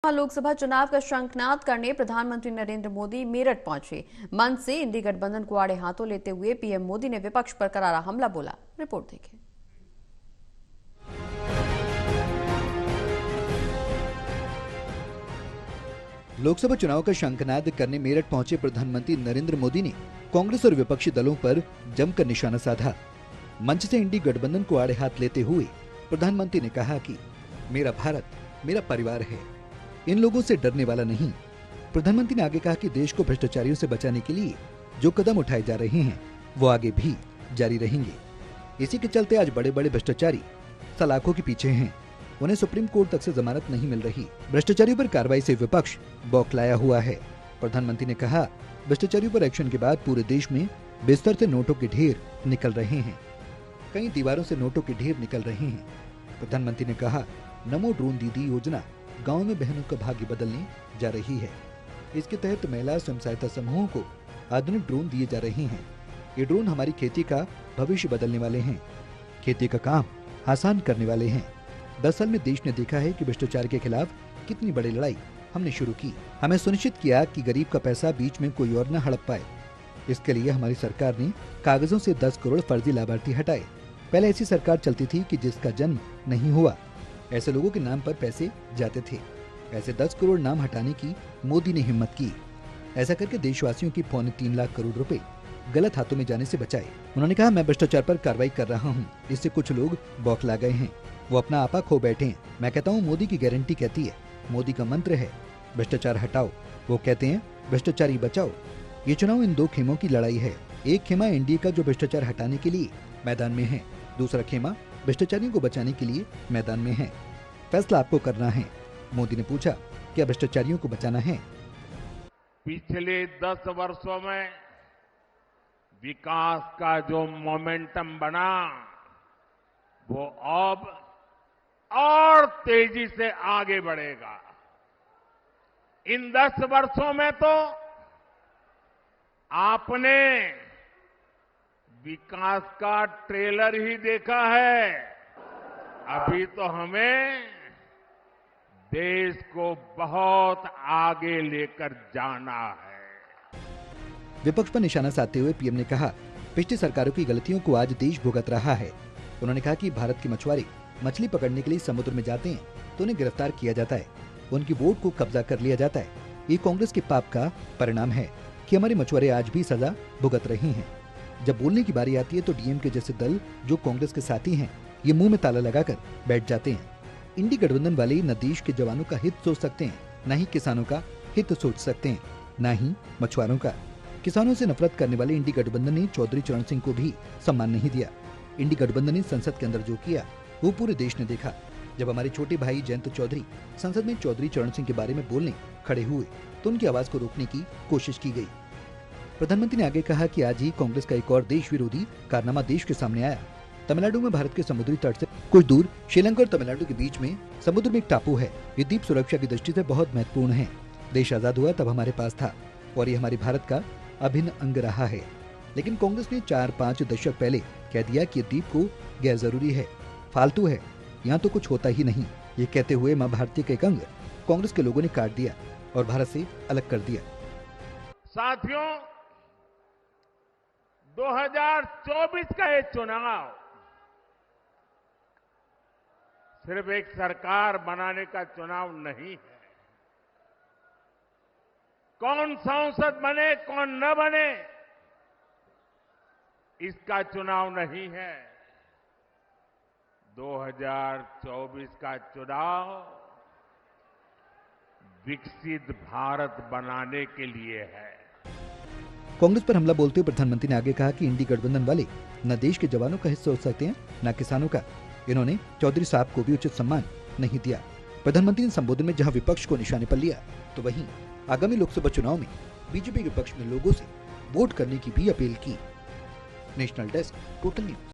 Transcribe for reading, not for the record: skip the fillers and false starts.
लोकसभा चुनाव का शंखनाद करने प्रधानमंत्री नरेंद्र मोदी मेरठ पहुंचे। मंच से इंडी गठबंधन को आड़े हाथों लेते हुए पीएम मोदी ने विपक्ष पर करारा हमला बोला। रिपोर्ट देखें। लोकसभा चुनाव का शंखनाद करने मेरठ पहुंचे प्रधानमंत्री नरेंद्र मोदी ने कांग्रेस और विपक्षी दलों पर जमकर निशाना साधा। मंच से इंडी गठबंधन को आड़े हाथ लेते हुए प्रधानमंत्री ने कहा कि मेरा भारत मेरा परिवार है, इन लोगों से डरने वाला नहीं। प्रधानमंत्री ने आगे कहा कि देश को भ्रष्टाचारियों से बचाने के लिए जो कदम उठाए जा रहे हैं वो आगे भी जारी रहेंगे। इसी के चलते आज बड़े बड़े भ्रष्टाचारी सलाखों के पीछे हैं, उन्हें सुप्रीम कोर्ट तक से जमानत नहीं मिल रही। भ्रष्टाचारियों पर कार्रवाई से विपक्ष बौखलाया हुआ है। प्रधानमंत्री ने कहा, भ्रष्टाचारियों पर एक्शन के बाद पूरे देश में बिस्तर से नोटों के ढेर निकल रहे हैं, कई दीवारों से नोटों के ढेर निकल रहे हैं। प्रधानमंत्री ने कहा, नमो ड्रोन दीदी योजना गाँव में बहनों का भाग्य बदलने जा रही है। इसके तहत महिला स्वयं सहायता समूहों को आधुनिक ड्रोन दिए जा रहे हैं। ये ड्रोन हमारी खेती का भविष्य बदलने वाले हैं, खेती का काम आसान करने वाले हैं। 10 साल में देश ने देखा है कि भ्रष्टाचार के खिलाफ कितनी बड़ी लड़ाई हमने शुरू की। हमें सुनिश्चित किया कि गरीब का पैसा बीच में कोई और न हड़प पाए। इसके लिए हमारी सरकार ने कागजों से 10 करोड़ फर्जी लाभार्थी हटाए। पहले ऐसी सरकार चलती थी कि जिसका जन्म नहीं हुआ, ऐसे लोगों के नाम पर पैसे जाते थे। ऐसे 10 करोड़ नाम हटाने की मोदी ने हिम्मत की। ऐसा करके देशवासियों की 3.25 लाख करोड़ रुपए गलत हाथों में जाने से बचाए। उन्होंने कहा, मैं भ्रष्टाचार पर कार्रवाई कर रहा हूँ, इससे कुछ लोग बौखला गए हैं, वो अपना आपा खो बैठे हैं। मैं कहता हूँ, मोदी की गारंटी कहती है, मोदी का मंत्र है भ्रष्टाचार हटाओ, वो कहते हैं भ्रष्टाचारी बचाओ। ये चुनाव इन 2 खेमों की लड़ाई है। एक खेमा एनडीए का जो भ्रष्टाचार हटाने के लिए मैदान में है, दूसरा खेमा भ्रष्टाचारियों को बचाने के लिए मैदान में है। फैसला आपको करना है। मोदी ने पूछा, क्या भ्रष्टाचारियों को बचाना है? पिछले 10 वर्षों में विकास का जो मोमेंटम बना वो अब और तेजी से आगे बढ़ेगा। इन 10 वर्षों में तो आपने विकास का ट्रेलर ही देखा है, अभी तो हमें देश को बहुत आगे लेकर जाना है। विपक्ष पर निशाना साधते हुए पीएम ने कहा, पिछली सरकारों की गलतियों को आज देश भुगत रहा है। उन्होंने कहा कि भारत के मछुआरे मछली पकड़ने के लिए समुद्र में जाते हैं तो उन्हें गिरफ्तार किया जाता है, उनकी वोट को कब्जा कर लिया जाता है। ये कांग्रेस के पाप का परिणाम है कि हमारे मछुआरे आज भी सजा भुगत रहे हैं। जब बोलने की बारी आती है तो डीएम के जैसे दल जो कांग्रेस के साथी हैं, ये मुंह में ताला लगाकर बैठ जाते हैं। इंडी गठबंधन वाले न देश के जवानों का हित सोच सकते हैं, न ही किसानों का हित सोच सकते हैं, न ही मछुआरों का। किसानों से नफरत करने वाले इंडी गठबंधन ने चौधरी चरण सिंह को भी सम्मान नहीं दिया। इंडी गठबंधन ने संसद के अंदर जो किया वो पूरे देश ने देखा। जब हमारे छोटे भाई जयंत चौधरी संसद में चौधरी चरण सिंह के बारे में बोलने खड़े हुए तो उनकी आवाज को रोकने की कोशिश की गई। प्रधानमंत्री ने आगे कहा कि आज ही कांग्रेस का एक और देश विरोधी कारनामा देश के सामने आया। तमिलनाडु में भारत के समुद्री तट से कुछ दूर श्रीलंका और तमिलनाडु के बीच में समुद्र में एक टापू है। ये द्वीप सुरक्षा की दृष्टि से बहुत महत्वपूर्ण है। देश आजाद हुआ तब हमारे पास था और ये हमारे भारत का अभिन्न अंग रहा है। लेकिन कांग्रेस ने 4-5 दशक पहले कह दिया कि ये द्वीप को गैर जरूरी है, फालतू है, यहाँ तो कुछ होता ही नहीं। ये कहते हुए माँ भारती का एक अंग कांग्रेस के लोगों ने काट दिया और भारत से अलग कर दिया। साथियों, 2024 का ये चुनाव सिर्फ एक सरकार बनाने का चुनाव नहीं है। कौन सांसद बने कौन न बने इसका चुनाव नहीं है। 2024 का चुनाव विकसित भारत बनाने के लिए है। कांग्रेस पर हमला बोलते हुए प्रधानमंत्री ने आगे कहा कि इंडी गठबंधन वाले न देश के जवानों का हित सोच सकते हैं न किसानों का। इन्होंने चौधरी साहब को भी उचित सम्मान नहीं दिया। प्रधानमंत्री ने संबोधन में जहां विपक्ष को निशाने पर लिया तो वहीं आगामी लोकसभा चुनाव में बीजेपी के पक्ष में लोगों से वोट करने की भी अपील की। National desk, total news.